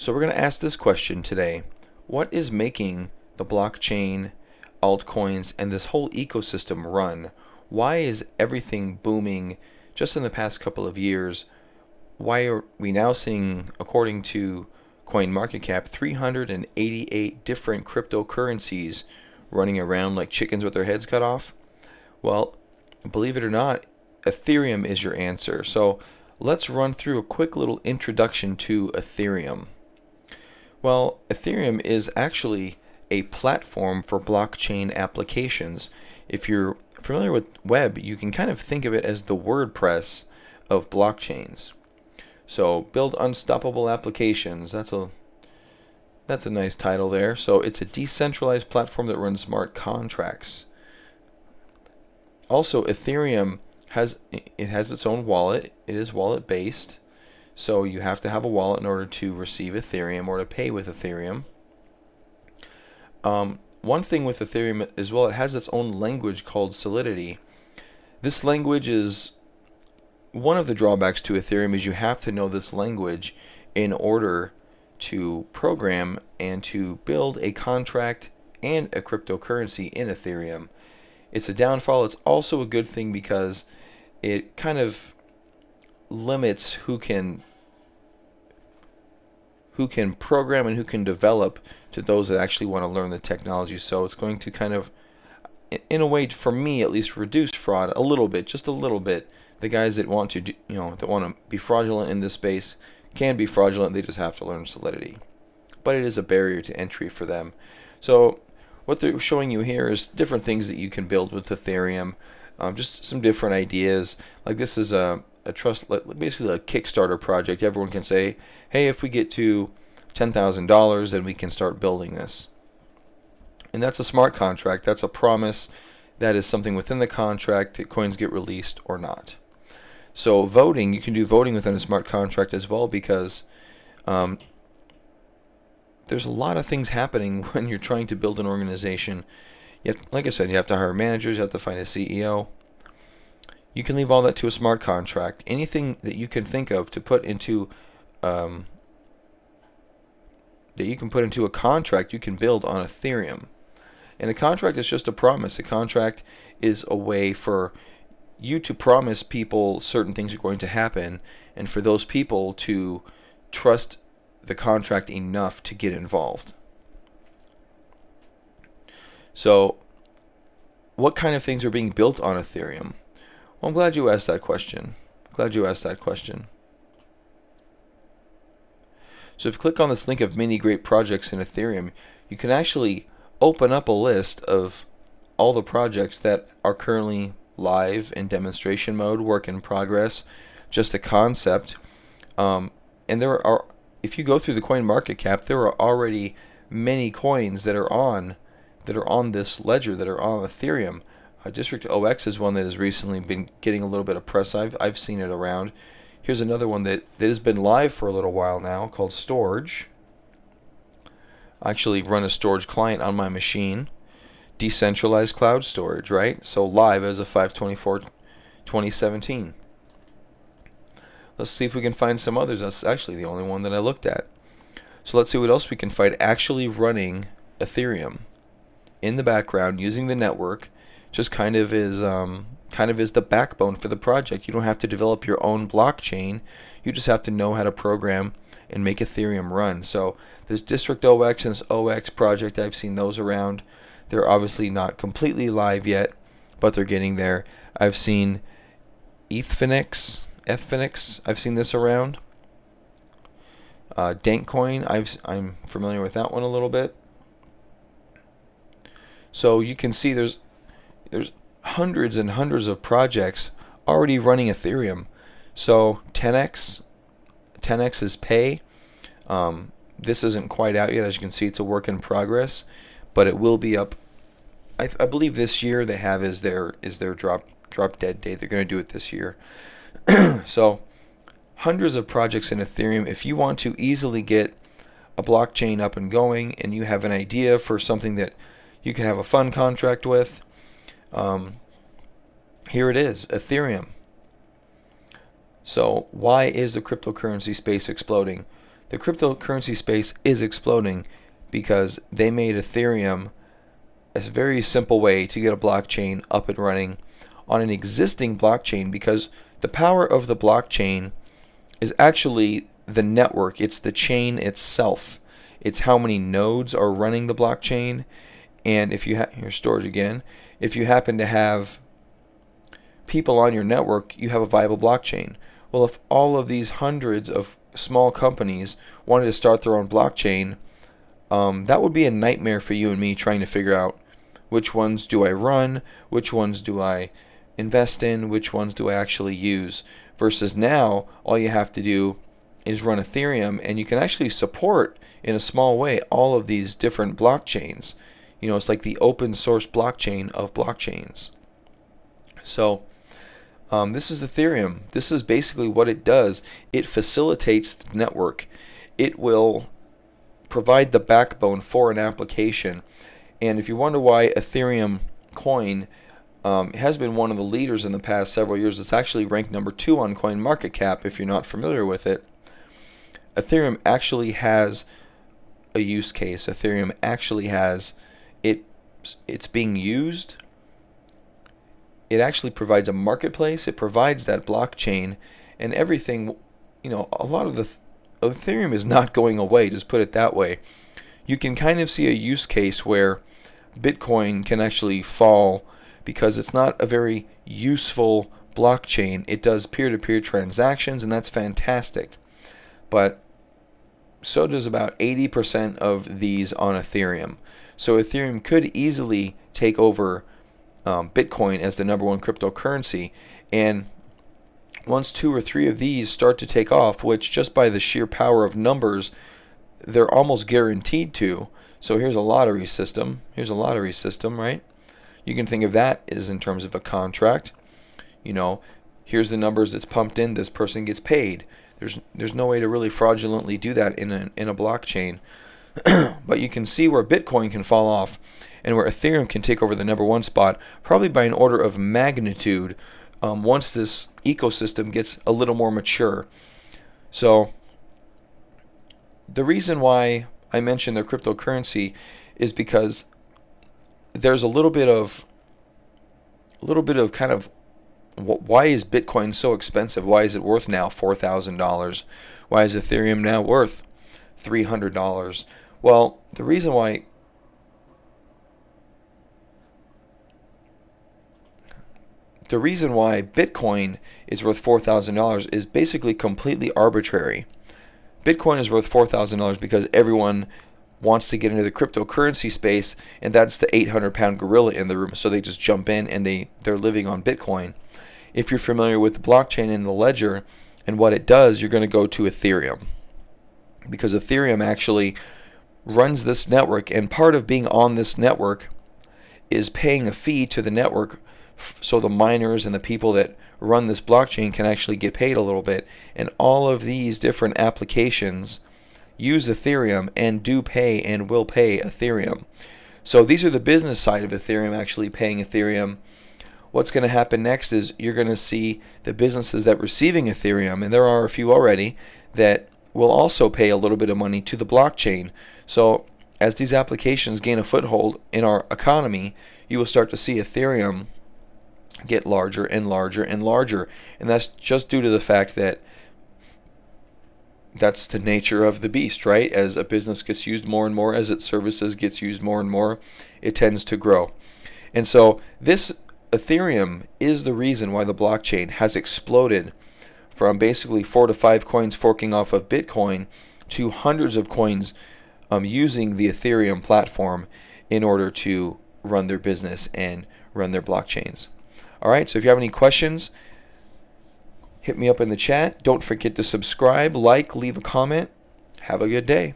So we're going to ask this question today. What is making the blockchain, altcoins, and this whole ecosystem run? Why is everything booming just in the past couple of years? Why are we now seeing, according to CoinMarketCap, 388 different cryptocurrencies running around like chickens with their heads cut off? Well, believe it or not, Ethereum is your answer. So let's run through a quick little introduction to Ethereum. Well, Ethereum is actually a platform for blockchain applications. If you're familiar with web, you can kind of think of it as the WordPress of blockchains. So build unstoppable applications. That's a nice title there. So it's a decentralized platform that runs smart contracts. Also, Ethereum has its own wallet. It is wallet based. So you have to have a wallet in order to receive Ethereum or to pay with Ethereum. One thing with Ethereum as well, it has its own language called Solidity. This language is one of the drawbacks to Ethereum is you have to know this language in order to program and to build a contract and a cryptocurrency in Ethereum. It's a downfall. It's also a good thing because it kind of limits who can program and who can develop to those that actually want to learn the technology. So it's going to kind of, in a way, for me at least, reduce fraud a little bit, just a little bit. The guys that want to that want to be fraudulent in this space can be fraudulent. They just have to learn Solidity, but it is a barrier to entry for them. So what they're showing you here is different things that you can build with Ethereum. Just some different ideas. Like this is a trust, basically a Kickstarter project. Everyone can say, hey, if we get to $10,000, then we can start building this. And that's a smart contract. That's a promise. That is something within the contract that coins get released or not. So voting, you can do voting within a smart contract as well, because there's a lot of things happening when you're trying to build an organization. Like I said, you have to hire managers, you have to find a CEO. You can leave all that to a smart contract. Anything that you can think of to put into a contract, you can build on Ethereum. And a contract is just a promise. A contract is a way for you to promise people certain things are going to happen, and for those people to trust the contract enough to get involved. So, what kind of things are being built on Ethereum? Well, I'm glad you asked that question. So if you click on this link of many great projects in Ethereum, you can actually open up a list of all the projects that are currently live in demonstration mode, work in progress, just a concept. And there are, if you go through the CoinMarketCap, there are already many coins that are on this ledger, that are on Ethereum. District OX is one that has recently been getting a little bit of press. I've seen it around. Here's another one that has been live for a little while now, called Storage. I actually run a storage client on my machine. Decentralized cloud storage, right? So live as of 5/24/2017. Let's see if we can find some others. That's actually the only one that I looked at. So let's see what else we can find actually running Ethereum in the background using the network. Just kind of is the backbone for the project. You don't have to develop your own blockchain. You just have to know how to program and make Ethereum run. So there's District OX and OX project. I've seen those around. They're obviously not completely live yet, but they're getting there. I've seen Ethfinix. I've seen this around. Dankcoin. I'm familiar with that one a little bit. So you can see there's hundreds and hundreds of projects already running Ethereum. So 10x is pay. This isn't quite out yet. As you can see, it's a work in progress, but it will be up. I believe this year they have is their drop dead date. They're going to do it this year. So hundreds of projects in Ethereum. If you want to easily get a blockchain up and going, and you have an idea for something that you can have a fun contract with, here it is, Ethereum. So why is the cryptocurrency space exploding? the cryptocurrency space is exploding because they made Ethereum a very simple way to get a blockchain up and running on an existing blockchain, because the power of the blockchain is actually the network. It's the chain itself. It's how many nodes are running the blockchain. And if you have your storage again, if you happen to have people on your network, you have a viable blockchain. Well, if all of these hundreds of small companies wanted to start their own blockchain, that would be a nightmare for you and me trying to figure out which ones do I run, which ones do I invest in, which ones do I actually use, versus now all you have to do is run Ethereum, and you can actually support in a small way all of these different blockchains. You know, it's like the open source blockchain of blockchains. So this is Ethereum. This is basically what it does. It facilitates the network. It will provide the backbone for an application. And if you wonder why Ethereum coin has been one of the leaders in the past several years, it's actually ranked number 2 on CoinMarketCap if you're not familiar with it. Ethereum actually has a use case. Ethereum actually has it's being used. It actually provides a marketplace. It provides that blockchain and everything. You know, a lot of the Ethereum is not going away, just put it that way. You can kind of see a use case where Bitcoin can actually fall because it's not a very useful blockchain. It does peer-to-peer transactions, and that's fantastic. But so does about 80% of these on Ethereum. So Ethereum could easily take over Bitcoin as the #1 cryptocurrency, and once 2 or 3 of these start to take off, which just by the sheer power of numbers they're almost guaranteed to. So here's a lottery system. Here's a lottery system, right? You can think of that as in terms of a contract. You know, here's the numbers that's pumped in. This person gets paid. There's no way to really fraudulently do that in a blockchain. But you can see where Bitcoin can fall off and where Ethereum can take over the #1 spot, probably by an order of magnitude, once this ecosystem gets a little more mature. So the reason why I mentioned their cryptocurrency is because there's a little bit of kind of why is Bitcoin so expensive? Why is it worth now $4,000? Why is Ethereum now worth $300? Well, the reason why Bitcoin is worth $4,000 is basically completely arbitrary. Bitcoin is worth $4,000 because everyone wants to get into the cryptocurrency space, and that's the 800-pound gorilla in the room, so they just jump in and they're living on Bitcoin. If you're familiar with the blockchain and the ledger and what it does, you're going to go to Ethereum, because Ethereum actually runs this network, and part of being on this network is paying a fee to the network so the miners and the people that run this blockchain can actually get paid a little bit. And all of these different applications use Ethereum and do pay and will pay Ethereum. So these are the business side of Ethereum actually paying Ethereum. What's going to happen next is you're going to see the businesses that are receiving Ethereum, and there are a few already, that will also pay a little bit of money to the blockchain. So as these applications gain a foothold in our economy, you will start to see Ethereum get larger and larger and larger. And that's just due to the fact that that's the nature of the beast, right? As a business gets used more and more, as its services gets used more and more, it tends to grow. And so this Ethereum is the reason why the blockchain has exploded from basically 4 to 5 coins forking off of Bitcoin to hundreds of coins using the Ethereum platform in order to run their business and run their blockchains. All right, so if you have any questions, hit me up in the chat. Don't forget to subscribe, like, leave a comment. Have a good day.